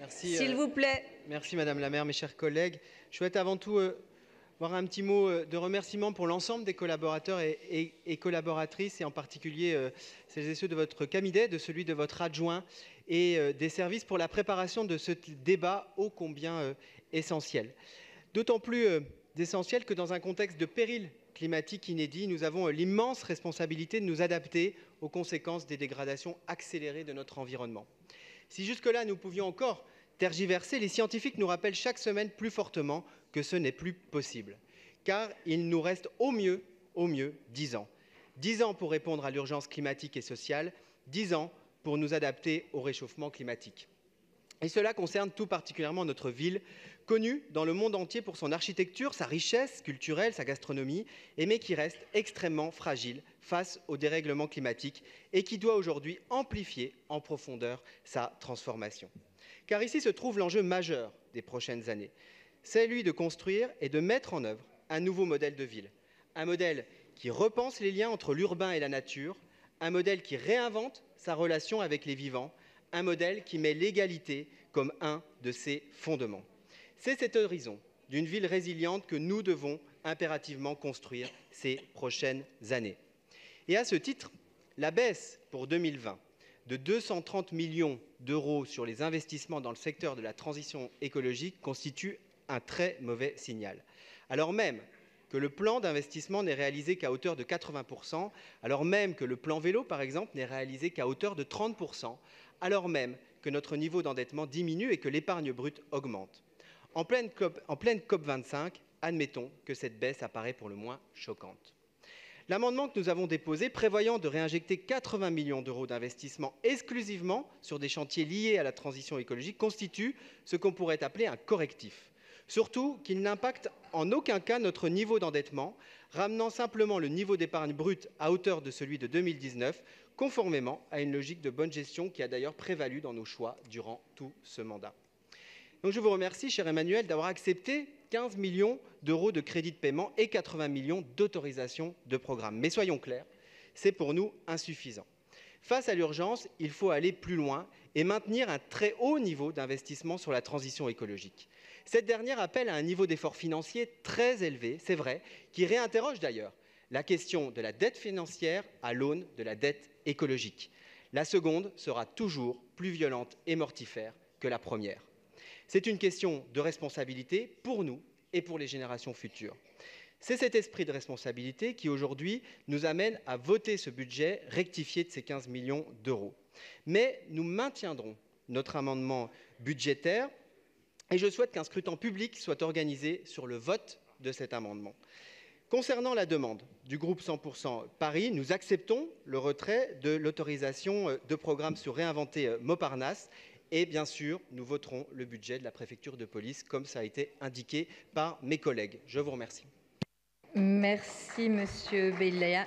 Merci, S'il vous plaît. merci Madame la maire, mes chers collègues. Je souhaite avant tout avoir un petit mot de remerciement pour l'ensemble des collaborateurs et collaboratrices, et en particulier celles et ceux de votre cabinet, de celui de votre adjoint et des services pour la préparation de ce débat ô combien essentiel. D'autant plus essentiel que dans un contexte de péril climatique inédit, nous avons l'immense responsabilité de nous adapter aux conséquences des dégradations accélérées de notre environnement. Si jusque-là nous pouvions encore tergiverser, les scientifiques nous rappellent chaque semaine plus fortement que ce n'est plus possible. Car il nous reste au mieux 10 ans. 10 ans pour répondre à l'urgence climatique et sociale, 10 ans pour nous adapter au réchauffement climatique. Et cela concerne tout particulièrement notre ville, connue dans le monde entier pour son architecture, sa richesse culturelle, sa gastronomie, mais qui reste extrêmement fragile face au dérèglement climatique et qui doit aujourd'hui amplifier en profondeur sa transformation. Car ici se trouve l'enjeu majeur des prochaines années. C'est lui de construire et de mettre en œuvre un nouveau modèle de ville. Un modèle qui repense les liens entre l'urbain et la nature, un modèle qui réinvente sa relation avec les vivants, un modèle qui met l'égalité comme un de ses fondements. C'est cet horizon d'une ville résiliente que nous devons impérativement construire ces prochaines années. Et à ce titre, la baisse pour 2020 de 230 millions d'euros sur les investissements dans le secteur de la transition écologique constitue un très mauvais signal. Alors même que le plan d'investissement n'est réalisé qu'à hauteur de 80%, alors même que le plan vélo, par exemple, n'est réalisé qu'à hauteur de 30%, alors même que notre niveau d'endettement diminue et que l'épargne brute augmente. En pleine COP25, admettons que cette baisse apparaît pour le moins choquante. L'amendement que nous avons déposé, prévoyant de réinjecter 80 millions d'euros d'investissement exclusivement sur des chantiers liés à la transition écologique, constitue ce qu'on pourrait appeler un correctif. Surtout qu'il n'impacte en aucun cas notre niveau d'endettement, ramenant simplement le niveau d'épargne brute à hauteur de celui de 2019, conformément à une logique de bonne gestion qui a d'ailleurs prévalu dans nos choix durant tout ce mandat. Donc je vous remercie, cher Emmanuel, d'avoir accepté 15 millions d'euros de crédits de paiement et 80 millions d'autorisations de programme. Mais soyons clairs, c'est pour nous insuffisant. Face à l'urgence, il faut aller plus loin et maintenir un très haut niveau d'investissement sur la transition écologique. Cette dernière appelle à un niveau d'effort financier très élevé, c'est vrai, qui réinterroge d'ailleurs la question de la dette financière à l'aune de la dette écologique. La seconde sera toujours plus violente et mortifère que la première. C'est une question de responsabilité pour nous et pour les générations futures. C'est cet esprit de responsabilité qui, aujourd'hui, nous amène à voter ce budget rectifié de ces 15 millions d'euros. Mais nous maintiendrons notre amendement budgétaire et je souhaite qu'un scrutin public soit organisé sur le vote de cet amendement. Concernant la demande du groupe 100% Paris, nous acceptons le retrait de l'autorisation de programme sur Réinventer Montparnasse. Et bien sûr, nous voterons le budget de la préfecture de police, comme ça a été indiqué par mes collègues. Je vous remercie. Merci, Monsieur Béliard.